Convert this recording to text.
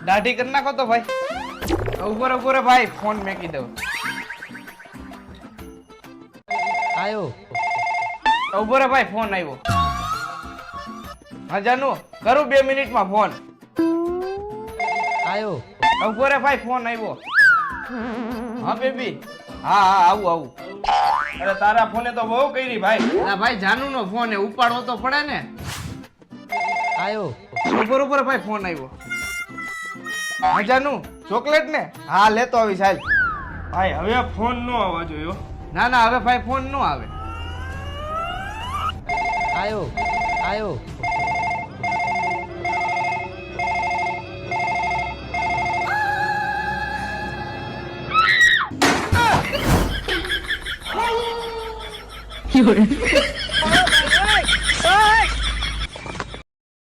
દાઢી કરી નાખો તો ભાઈ. ઉભો રે ભાઈ, ફોન મેકી દઉં. આયો. ઉભો રે ભાઈ, ફોન આવ્યો. હા જાનુ, કરું 2 મિનિટમાં ફોન. આયો. ઉભો રે ભાઈ, ફોન આવ્યો. હા બેબી, હા આવું. અરે તારા ફોને તો બહુ કરી ભાઈ. ના ભાઈ, જાનુ નો ફોન હે, ઉપાડવો તો પડે ને. આયો. ઉભો ભાઈ, ફોન આવ્યો. હા જાનુ, ચોકલેટ ને? હા લેતો આવીશ હાલ. ભાઈ હવે ફોન નો આવવા જોયો. ના હવે ભાઈ ફોન નો આવે. આયો.有人。